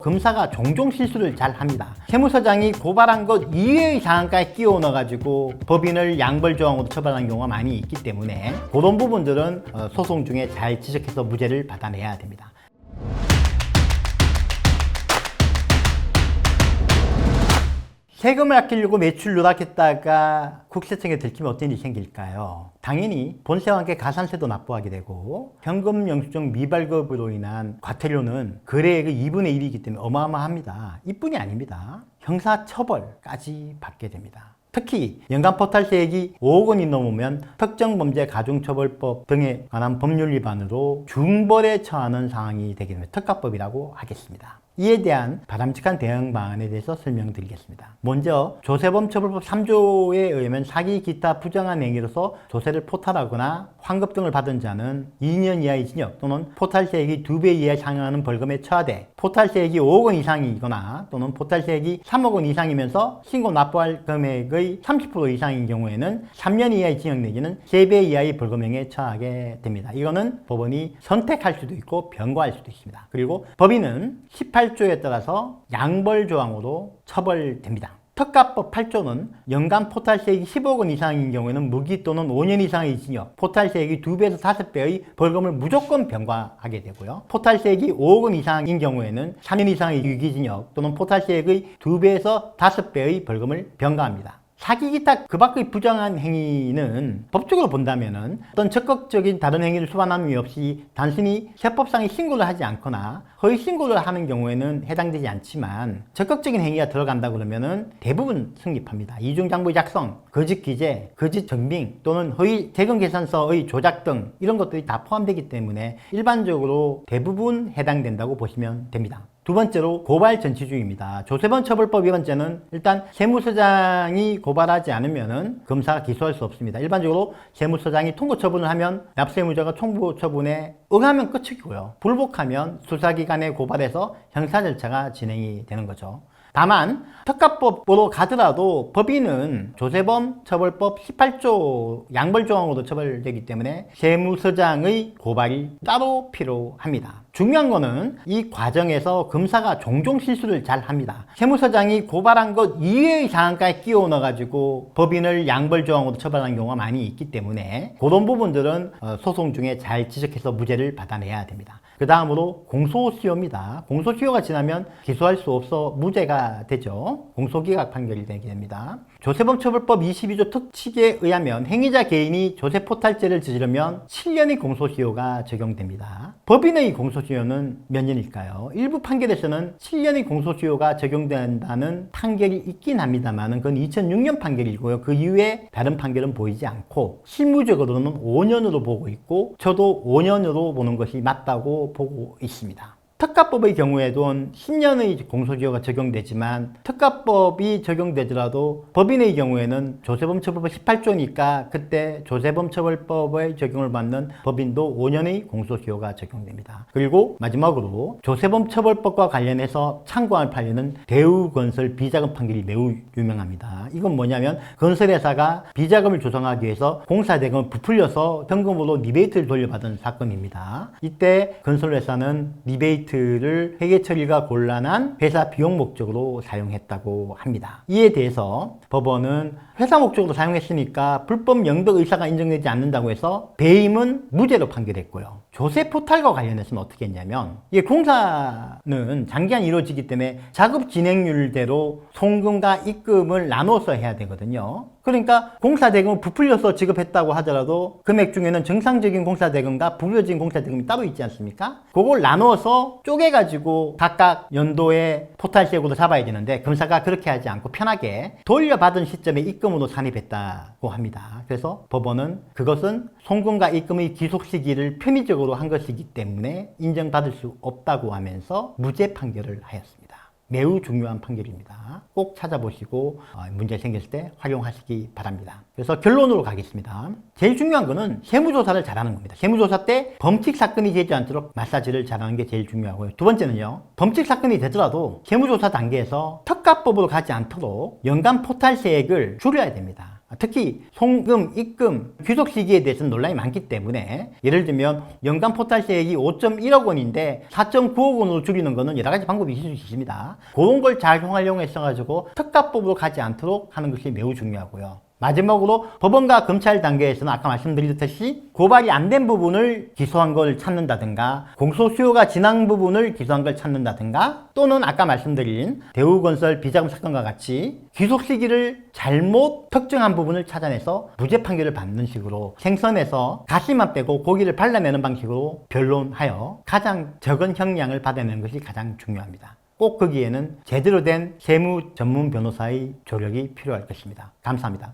검사가 종종 실수를 잘 합니다. 세무서장이 고발한 것 이외의 사항까지 끼워 넣어가지고 법인을 양벌 조항으로 처벌하는 경우가 많이 있기 때문에 그런 부분들은 소송 중에 잘 지적해서 무죄를 받아내야 됩니다. 세금을 아끼려고 매출 누락했다가 국세청에 들키면 어떤 일이 생길까요? 당연히 본세와 함께 가산세도 납부하게 되고 현금 영수증 미발급으로 인한 과태료는 거래액의 2분의 1이기 때문에 어마어마합니다. 이뿐이 아닙니다. 형사처벌까지 받게 됩니다. 특히 연간 포탈세액이 5억 원이 넘으면 특정범죄 가중처벌법 등에 관한 법률 위반으로 중벌에 처하는 상황이 되게 되면 특가법이라고 하겠습니다. 이에 대한 바람직한 대응 방안에 대해서 설명드리겠습니다. 먼저 조세범 처벌법 3조에 의하면 사기 기타 부정한 행위로서 조세를 포탈하거나 환급 등을 받은 자는 2년 이하의 징역 또는 포탈세액이 2배 이하에 상응하는 벌금에 처하되 포탈세액이 5억 원 이상이거나 또는 포탈세액이 3억 원 이상이면서 신고 납부할 금액의 30% 이상인 경우에는 3년 이하의 징역 내지는 3배 이하의 벌금형에 처하게 됩니다. 이거는 법원이 선택할 수도 있고 변고할 수도 있습니다. 그리고 법인은 18조에 따라서 양벌 조항으로 처벌됩니다. 특가법 8조는 연간 포탈세액이 15억 원 이상인 경우에는 무기 또는 5년 이상의 징역, 포탈세액이 2배에서 5배의 벌금을 무조건 병과하게 되고요. 포탈세액이 5억 원 이상인 경우에는 3년 이상의 유기징역 또는 포탈세액의 2배에서 5배의 벌금을 병과합니다. 사기 기타 그 밖의 부정한 행위는 법적으로 본다면은 어떤 적극적인 다른 행위를 수반함이 없이 단순히 세법상의 신고를 하지 않거나 허위 신고를 하는 경우에는 해당되지 않지만 적극적인 행위가 들어간다 그러면은 대부분 성립합니다. 이중장부 작성, 거짓 기재, 거짓 증빙 또는 허위 세금 계산서의 조작 등 이런 것들이 다 포함되기 때문에 일반적으로 대부분 해당된다고 보시면 됩니다. 두 번째로 고발 전치주의입니다. 조세범 처벌법 위반죄는 일단 세무서장이 고발하지 않으면 검사가 기소할 수 없습니다. 일반적으로 세무서장이 통고 처분을 하면 납세무자가 청부 처분에 응하면 끝이고요. 불복하면 수사기관에 고발해서 형사 절차가 진행이 되는 거죠. 다만 특가법으로 가더라도 법인은 조세범 처벌법 18조 양벌조항으로 처벌되기 때문에 세무서장의 고발이 따로 필요합니다. 중요한 거는 이 과정에서 검사가 종종 실수를 잘 합니다. 세무서장이 고발한 것 이외의 사항까지 끼워 넣어가지고 법인을 양벌조항으로 처벌하는 경우가 많이 있기 때문에 그런 부분들은 소송 중에 잘 지적해서 무죄를 받아내야 됩니다. 그 다음으로 공소시효입니다. 공소시효가 지나면 기소할 수 없어 무죄가 되죠. 공소기각 판결이 되게 됩니다. 조세범 처벌법 22조 특칙에 의하면 행위자 개인이 조세포탈죄를 저지르면 7년의 공소시효가 적용됩니다. 법인의 공소시효는 몇 년일까요? 일부 판결에서는 7년의 공소시효가 적용된다는 판결이 있긴 합니다만 그건 2006년 판결이고요. 그 이후에 다른 판결은 보이지 않고 실무적으로는 5년으로 보고 있고 저도 5년으로 보는 것이 맞다고 보고 있습니다. 특가법의 경우에도 10년의 공소시효가 적용되지만 특가법이 적용되더라도 법인의 경우에는 조세범 처벌법 18조니까 그때 조세범 처벌법의 적용을 받는 법인도 5년의 공소시효가 적용됩니다. 그리고 마지막으로 조세범 처벌법과 관련해서 참고할 판례는 대우건설 비자금 판결이 매우 유명합니다. 이건 뭐냐면 건설회사가 비자금을 조성하기 위해서 공사대금을 부풀려서 현금으로 리베이트를 돌려받은 사건입니다. 이때 건설회사는 리베이트를 회계 처리가 곤란한 회사 비용 목적으로 사용했다고 합니다. 이에 대해서 법원은 회사 목적으로 사용했으니까 불법 영덕 의사가 인정되지 않는다고 해서 배임은 무죄로 판결했고요. 조세 포탈과 관련해서는 어떻게 했냐면 이게 공사는 장기간 이루어지기 때문에 작업 진행률대로 송금과 입금을 나눠서 해야 되거든요. 그러니까 공사대금을 부풀려서 지급했다고 하더라도 금액 중에는 정상적인 공사대금과 부풀려진 공사대금이 따로 있지 않습니까? 그걸 나눠서 쪼개가지고 각각 연도에 포탈세액으로 잡아야 되는데 검사가 그렇게 하지 않고 편하게 돌려받은 시점에 입금으로 산입했다고 합니다. 그래서 법원은 그것은 송금과 입금의 기속 시기를 편의적으로 한 것이기 때문에 인정받을 수 없다고 하면서 무죄 판결을 하였습니다. 매우 중요한 판결입니다. 꼭 찾아보시고 문제 생겼을 때 활용하시기 바랍니다. 그래서 결론으로 가겠습니다. 제일 중요한 거는 세무조사를 잘하는 겁니다. 세무조사 때 범칙 사건이 되지 않도록 마사지를 잘하는 게 제일 중요하고요. 두 번째는요. 범칙 사건이 되더라도 세무조사 단계에서 특가법으로 가지 않도록 연간 포탈세액을 줄여야 됩니다. 특히 송금, 입금, 귀속 시기에 대해서는 논란이 많기 때문에 예를 들면 연간 포탈세액이 5.1억 원인데 4.9억 원으로 줄이는 것은 여러 가지 방법이 있을 수 있습니다. 그런 걸 잘 활용해서 특가법으로 가지 않도록 하는 것이 매우 중요하고요. 마지막으로 법원과 검찰 단계에서는 아까 말씀드렸듯이 고발이 안 된 부분을 기소한 걸 찾는다든가 공소시효가 지난 부분을 기소한 걸 찾는다든가 또는 아까 말씀드린 대우건설 비자금 사건과 같이 기소 시기를 잘못 특정한 부분을 찾아내서 무죄 판결을 받는 식으로 생선에서 가시만 빼고 고기를 발라내는 방식으로 변론하여 가장 적은 형량을 받아내는 것이 가장 중요합니다. 꼭 거기에는 제대로 된 세무 전문 변호사의 조력이 필요할 것입니다. 감사합니다.